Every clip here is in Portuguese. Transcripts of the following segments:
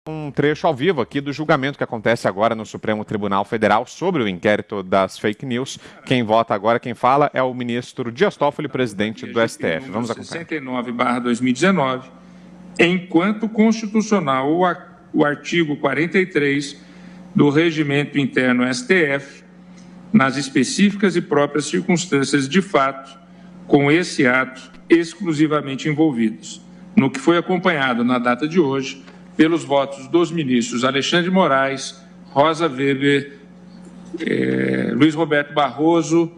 um trecho ao vivo aqui do julgamento que acontece agora no Supremo Tribunal Federal sobre o inquérito das fake news. Quem vota agora, quem fala, é o ministro Dias Toffoli, presidente do STF. Vamos acompanhar. 69/2019, enquanto constitucional o artigo 43 do Regimento Interno STF, nas específicas e próprias circunstâncias de fato, com esse ato exclusivamente envolvidos, no que foi acompanhado na data de hoje pelos votos dos ministros Alexandre de Moraes, Rosa Weber, Luiz Roberto Barroso,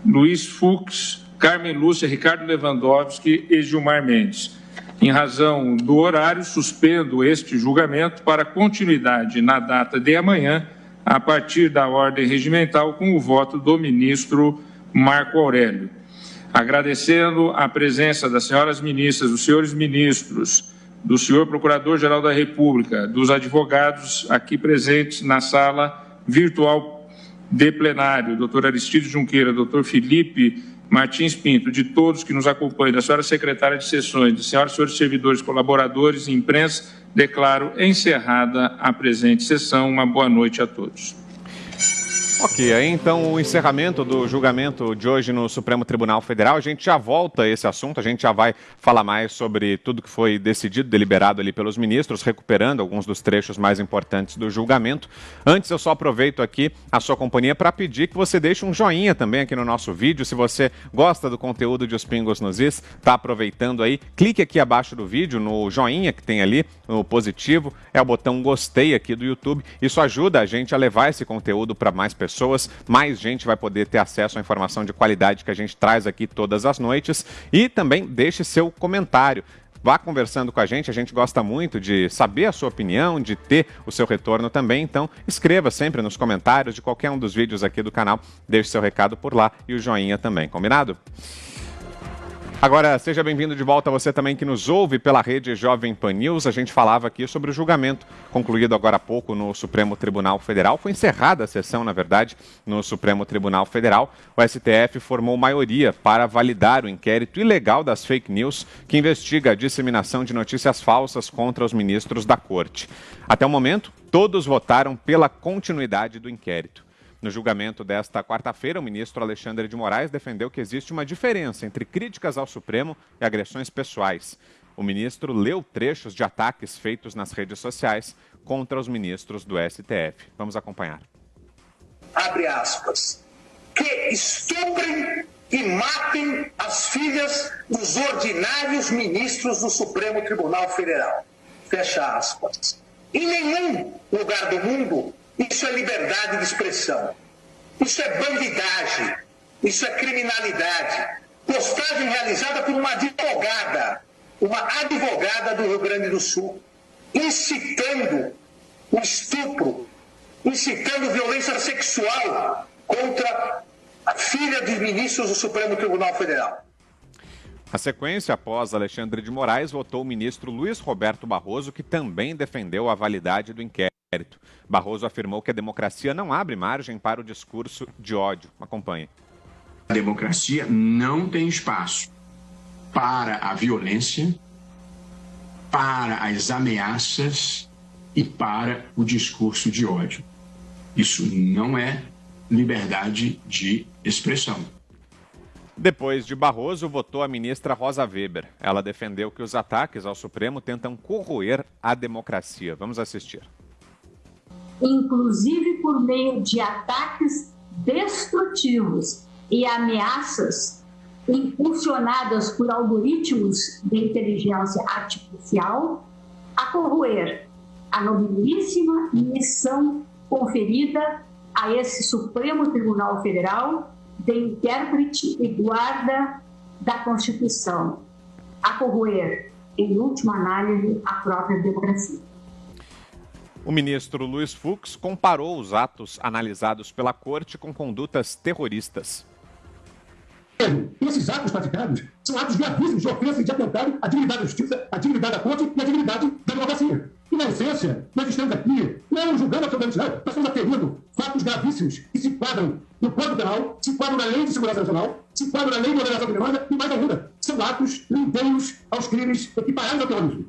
Luiz Fux, Carmen Lúcia, Ricardo Lewandowski e Gilmar Mendes. Em razão do horário, suspendo este julgamento para continuidade na data de amanhã, a partir da ordem regimental, com o voto do ministro Marco Aurélio. Agradecendo a presença das senhoras ministras, dos senhores ministros, do senhor Procurador-Geral da República, dos advogados aqui presentes na sala virtual de plenário, doutor Aristides Junqueira, doutor Felipe Martins Pinto, de todos que nos acompanham, da senhora secretária de sessões, de senhoras e senhores servidores, colaboradores e imprensa, declaro encerrada a presente sessão. Uma boa noite a todos. Ok, aí então o encerramento do julgamento de hoje no Supremo Tribunal Federal. A gente já volta a esse assunto, a gente já vai falar mais sobre tudo que foi decidido, deliberado ali pelos ministros, recuperando alguns dos trechos mais importantes do julgamento. Antes, eu só aproveito aqui a sua companhia para pedir que você deixe um joinha também aqui no nosso vídeo. Se você gosta do conteúdo de Os Pingos nos Is, está aproveitando aí, clique aqui abaixo do vídeo no joinha que tem ali, no positivo, é o botão gostei aqui do YouTube. Isso ajuda a gente a levar esse conteúdo para mais pessoas, mais gente vai poder ter acesso à informação de qualidade que a gente traz aqui todas as noites. E também deixe seu comentário. Vá conversando com a gente gosta muito de saber a sua opinião, de ter o seu retorno também. Então, escreva sempre nos comentários de qualquer um dos vídeos aqui do canal, deixe seu recado por lá e o joinha também, combinado? Agora, seja bem-vindo de volta você também que nos ouve pela rede Jovem Pan News. A gente falava aqui sobre o julgamento concluído agora há pouco no Supremo Tribunal Federal. Foi encerrada a sessão, na verdade, no Supremo Tribunal Federal. O STF formou maioria para validar o inquérito ilegal das fake news que investiga a disseminação de notícias falsas contra os ministros da Corte. Até o momento, todos votaram pela continuidade do inquérito. No julgamento desta quarta-feira, o ministro Alexandre de Moraes defendeu que existe uma diferença entre críticas ao Supremo e agressões pessoais. O ministro leu trechos de ataques feitos nas redes sociais contra os ministros do STF. Vamos acompanhar. Abre aspas. Que estuprem e matem as filhas dos ordinários ministros do Supremo Tribunal Federal. Fecha aspas. Em nenhum lugar do mundo isso é liberdade de expressão. Isso é bandidagem. Isso é criminalidade. Postagem realizada por uma advogada do Rio Grande do Sul, incitando o estupro, incitando violência sexual contra a filha dos ministros do Supremo Tribunal Federal. Na sequência, após Alexandre de Moraes, votou o ministro Luiz Roberto Barroso, que também defendeu a validade do inquérito. Barroso afirmou que a democracia não abre margem para o discurso de ódio. Acompanhe. A democracia não tem espaço para a violência, para as ameaças e para o discurso de ódio. Isso não é liberdade de expressão. Depois de Barroso, votou a ministra Rosa Weber. Ela defendeu que os ataques ao Supremo tentam corroer a democracia. Vamos assistir. Inclusive por meio de ataques destrutivos e ameaças impulsionadas por algoritmos de inteligência artificial, a corroer a nobilíssima missão conferida a esse Supremo Tribunal Federal de intérprete e guarda da Constituição, a corroer, em última análise, a própria democracia. O ministro Luiz Fux comparou os atos analisados pela Corte com condutas terroristas. Esses atos praticados são atos gravíssimos de ofensa e de atentado à dignidade da justiça, à dignidade da Corte e à dignidade da democracia. E, na essência, nós estamos aqui não julgando absolutamente nada, nós estamos aferindo fatos gravíssimos que se enquadram no Código Penal, se enquadram na Lei de Segurança Nacional, se enquadram na Lei de Ordenação Criminosa e, mais ainda, são atos lindeiros aos crimes equiparados ao terrorismo.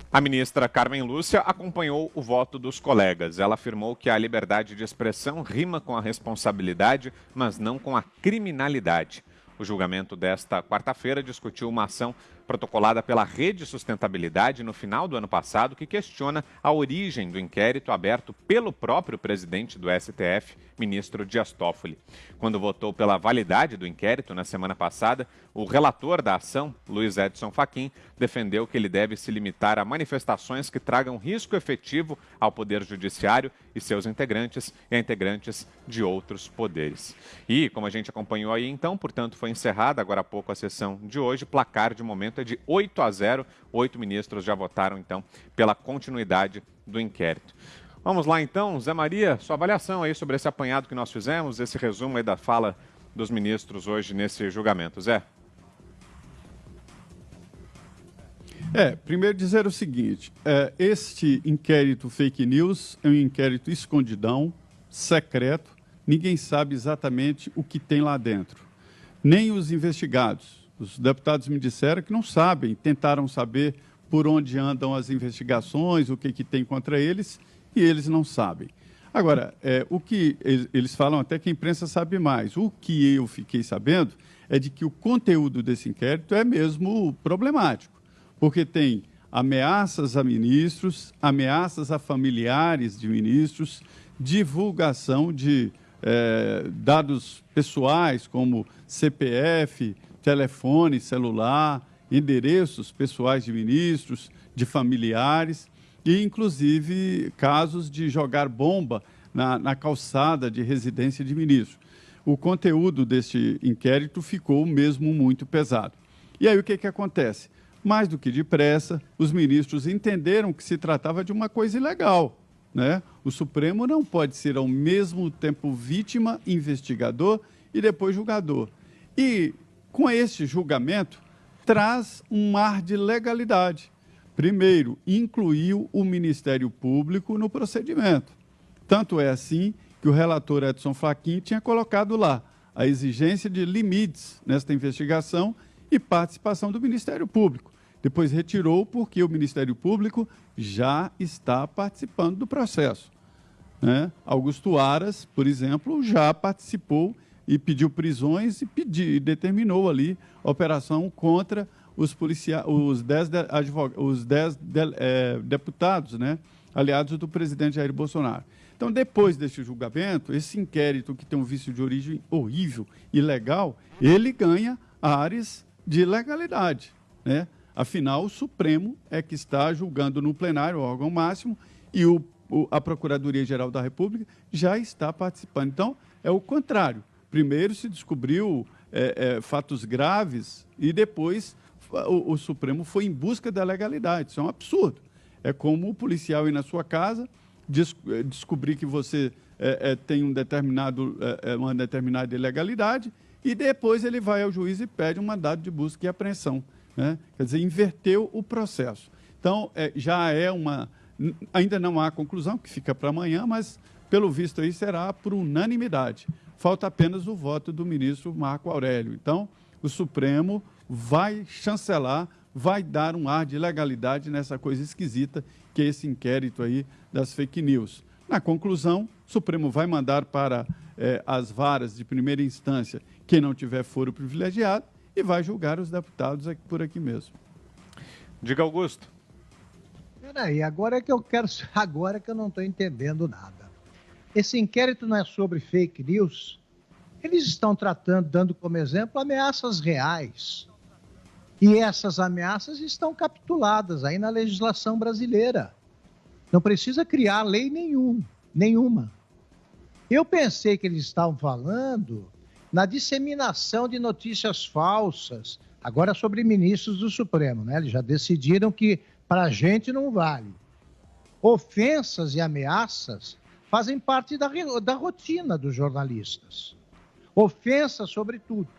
A ministra Carmen Lúcia acompanhou o voto dos colegas. Ela afirmou que a liberdade de expressão rima com a responsabilidade, mas não com a criminalidade. O julgamento desta quarta-feira discutiu uma ação protocolada pela Rede Sustentabilidade no final do ano passado, que questiona a origem do inquérito aberto pelo próprio presidente do STF, ministro Dias Toffoli. Quando votou pela validade do inquérito na semana passada, o relator da ação, Luiz Edson Fachin, defendeu que ele deve se limitar a manifestações que tragam risco efetivo ao Poder Judiciário e seus integrantes e a integrantes de outros poderes. E, como a gente acompanhou aí então, portanto, foi encerrada agora há pouco a sessão de hoje. Placar de momento é de 8-0. 8 ministros já votaram então pela continuidade do inquérito. Vamos lá então, Zé Maria, sua avaliação aí sobre esse apanhado que nós fizemos, esse resumo aí da fala dos ministros hoje nesse julgamento. Zé? Primeiro dizer o seguinte, este inquérito fake news é um inquérito escondidão, secreto, ninguém sabe exatamente o que tem lá dentro, nem os investigados. Os deputados me disseram que não sabem, tentaram saber por onde andam as investigações, o que tem contra eles, e eles não sabem. Agora, o que eles falam até que a imprensa sabe mais. O que eu fiquei sabendo é de que o conteúdo desse inquérito é mesmo problemático, porque tem ameaças a ministros, ameaças a familiares de ministros, divulgação de dados pessoais como CPF, telefone, celular, endereços pessoais de ministros, de familiares e, inclusive, casos de jogar bomba na calçada de residência de ministros. O conteúdo deste inquérito ficou mesmo muito pesado. E aí o que acontece? Mais do que depressa, os ministros entenderam que se tratava de uma coisa ilegal, né? O Supremo não pode ser ao mesmo tempo vítima, investigador e depois julgador. E com esse julgamento, traz um ar de legalidade. Primeiro, incluiu o Ministério Público no procedimento. Tanto é assim que o relator Edson Fachin tinha colocado lá a exigência de limites nesta investigação e participação do Ministério Público. Depois retirou porque o Ministério Público já está participando do processo, né? Augusto Aras, por exemplo, já participou e pediu prisões e determinou ali a operação contra os 10 deputados, né, aliados do presidente Jair Bolsonaro. Então, depois deste julgamento, esse inquérito, que tem um vício de origem horrível e ilegal, ele ganha áreas de legalidade, né? Afinal, o Supremo é que está julgando no plenário, o órgão máximo, e a Procuradoria-Geral da República já está participando. Então, é o contrário. Primeiro se descobriu fatos graves e depois o Supremo foi em busca da legalidade. Isso é um absurdo. É como o policial ir na sua casa, descobrir que você tem uma determinada ilegalidade e depois ele vai ao juiz e pede um mandado de busca e apreensão, né? Quer dizer, inverteu o processo. Então, já ainda não há conclusão, que fica para amanhã, mas, pelo visto aí, será por unanimidade. Falta apenas o voto do ministro Marco Aurélio. Então, o Supremo vai chancelar, vai dar um ar de legalidade nessa coisa esquisita que é esse inquérito aí das fake news. Na conclusão, o Supremo vai mandar para as varas de primeira instância quem não tiver foro privilegiado e vai julgar os deputados por aqui mesmo. Diga, Augusto. Peraí, agora que eu não estou entendendo nada. Esse inquérito não é sobre fake news? Eles estão dando como exemplo ameaças reais. E essas ameaças estão capituladas aí na legislação brasileira. Não precisa criar lei nenhuma. Eu pensei que eles estavam falando na disseminação de notícias falsas, agora sobre ministros do Supremo, né? Eles já decidiram que para a gente não vale. Ofensas e ameaças fazem parte da rotina dos jornalistas. Ofensas sobre tudo.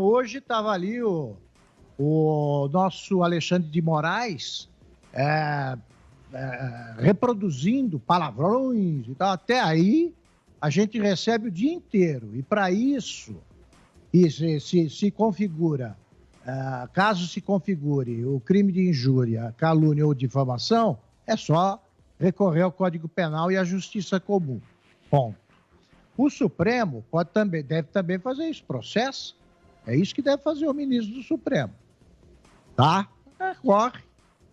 Hoje estava ali o nosso Alexandre de Moraes reproduzindo palavrões e tal. Até aí, a gente recebe o dia inteiro. E para isso, se configura caso se configure o crime de injúria, calúnia ou difamação, é só recorrer ao Código Penal e à Justiça Comum. Ponto. O Supremo deve também fazer isso, processo. É isso que deve fazer o ministro do Supremo. Tá? Corre.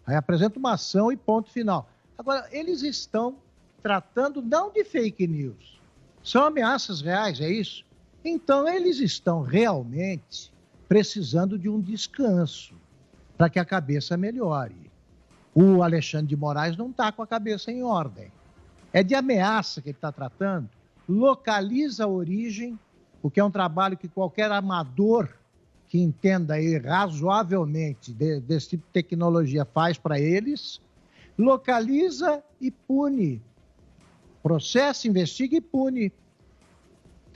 Aí apresenta uma ação e ponto final. Agora, eles estão tratando não de fake news. São ameaças reais, é isso? Então, eles estão realmente precisando de um descanso para que a cabeça melhore. O Alexandre de Moraes não está com a cabeça em ordem. É de ameaça que ele está tratando. Localiza a origem, o que é um trabalho que qualquer amador que entenda aí razoavelmente desse tipo de tecnologia faz para eles. Localiza e pune. Processa, investiga e pune.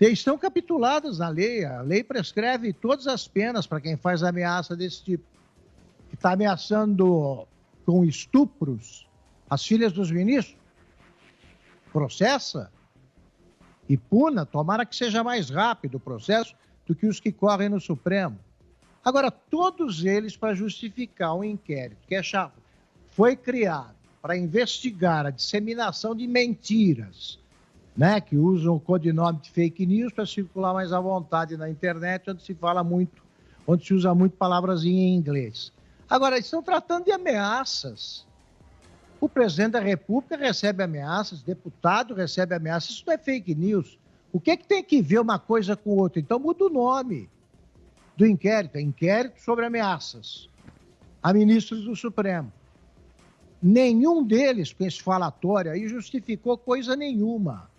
Estão capituladas na lei. A lei prescreve todas as penas para quem faz ameaça desse tipo. Que está ameaçando com estupros as filhas dos ministros. Processa e puna. Tomara que seja mais rápido o processo do que os que correm no Supremo. Agora, todos eles para justificar um inquérito que foi criado para investigar a disseminação de mentiras, né, que usam o codinome de fake news para circular mais à vontade na internet, onde se usa muito palavras em inglês. Agora, estão tratando de ameaças. O presidente da República recebe ameaças, deputado recebe ameaças, isso não é fake news. O que é que tem que ver uma coisa com outra? Então muda o nome do inquérito, é inquérito sobre ameaças a ministros do Supremo. Nenhum deles, com esse falatório aí, justificou coisa nenhuma.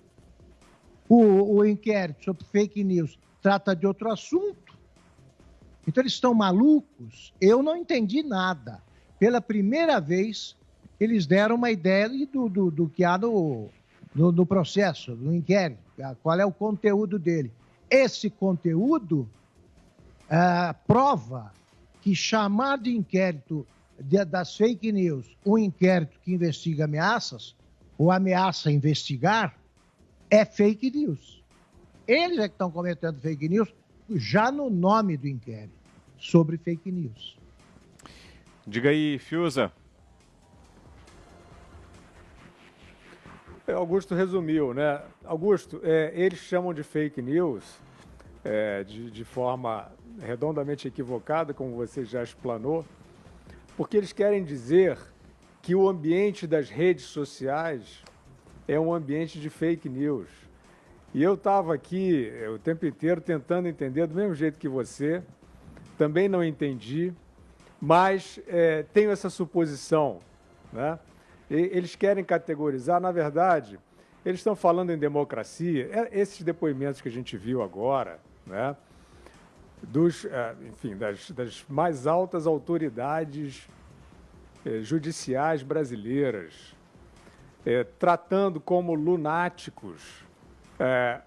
O inquérito sobre fake news trata de outro assunto. Então eles estão malucos? Eu não entendi nada. Pela primeira vez, eles deram uma ideia do que há no processo, no inquérito, qual é o conteúdo dele. Esse conteúdo prova que chamar de inquérito das fake news um inquérito que investiga ameaças, ou ameaça investigar, é fake news. Eles é que estão cometendo fake news já no nome do inquérito, sobre fake news. Diga aí, Fiuza. Augusto resumiu, né? Augusto, eles chamam de fake news de forma redondamente equivocada, como você já explanou, porque eles querem dizer que o ambiente das redes sociais é um ambiente de fake news. E eu estava aqui o tempo inteiro tentando entender do mesmo jeito que você, também não entendi, mas tenho essa suposição, né? Eles querem categorizar, na verdade, eles estão falando em democracia, esses depoimentos que a gente viu agora, né? Das mais altas autoridades judiciais brasileiras, tratando como lunáticos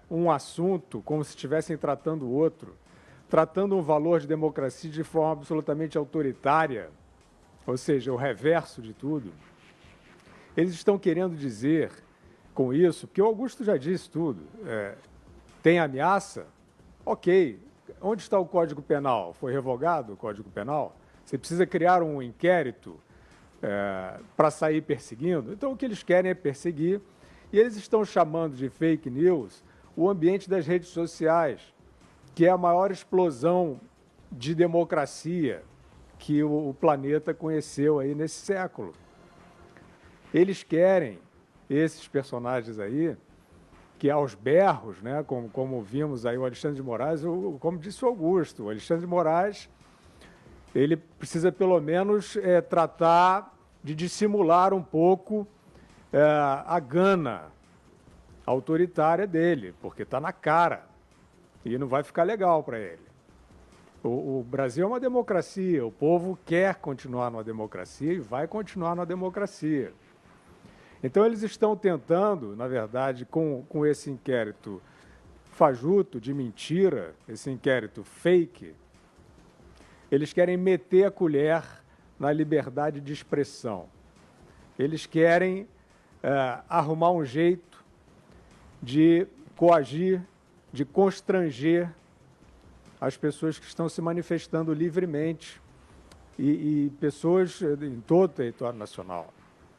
um assunto como se estivessem tratando outro, tratando um valor de democracia de forma absolutamente autoritária, ou seja, o reverso de tudo. Eles estão querendo dizer com isso, porque o Augusto já disse tudo, tem ameaça? Ok. Onde está o Código Penal? Foi revogado o Código Penal? Você precisa criar um inquérito para sair perseguindo? Então, o que eles querem é perseguir, e eles estão chamando de fake news o ambiente das redes sociais, que é a maior explosão de democracia que o planeta conheceu aí nesse século. Eles querem, esses personagens aí, que aos berros, né, como vimos aí o Alexandre de Moraes, como disse o Augusto, o Alexandre de Moraes, ele precisa pelo menos tratar de dissimular um pouco a gana autoritária dele, porque está na cara e não vai ficar legal para ele. O Brasil é uma democracia, o povo quer continuar numa democracia e vai continuar numa democracia. Então, eles estão tentando, na verdade, com esse inquérito fajuto, de mentira, esse inquérito fake, eles querem meter a colher na liberdade de expressão. Eles querem arrumar um jeito de coagir, de constranger as pessoas que estão se manifestando livremente e pessoas em todo o território nacional,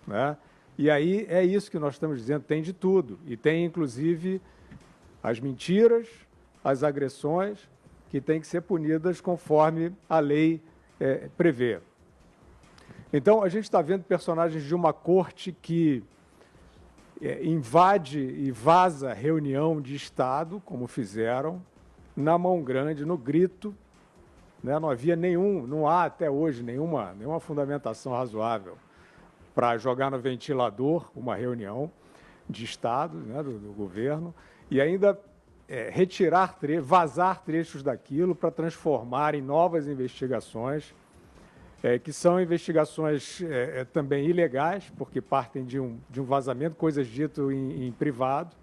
né? E aí é isso que nós estamos dizendo, tem de tudo. E tem, inclusive, as mentiras, as agressões, que têm que ser punidas conforme a lei prevê. Então, a gente está vendo personagens de uma corte que invade e vaza reunião de Estado, como fizeram, na mão grande, no grito, né? Não há até hoje nenhuma fundamentação razoável para jogar no ventilador uma reunião de Estado, né, do governo, e ainda vazar trechos daquilo para transformar em novas investigações, que são investigações também ilegais, porque partem de um vazamento, coisas ditas em privado,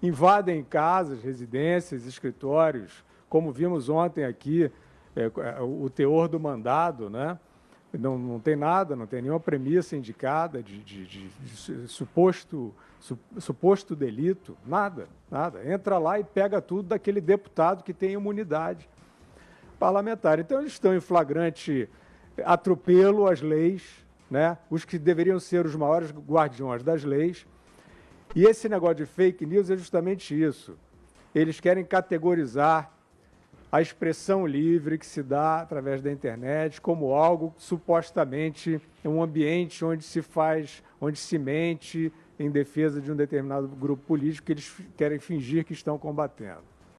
invadem casas, residências, escritórios, como vimos ontem aqui, o teor do mandado, né? Não tem nada, não tem nenhuma premissa indicada de suposto delito, nada. Entra lá e pega tudo daquele deputado que tem imunidade parlamentar. Então, eles estão em flagrante atropelo às leis, né? Os que deveriam ser os maiores guardiões das leis. E esse negócio de fake news é justamente isso. Eles querem categorizar a expressão livre que se dá através da internet como algo supostamente um ambiente onde se mente em defesa de um determinado grupo político que eles querem fingir que estão combatendo.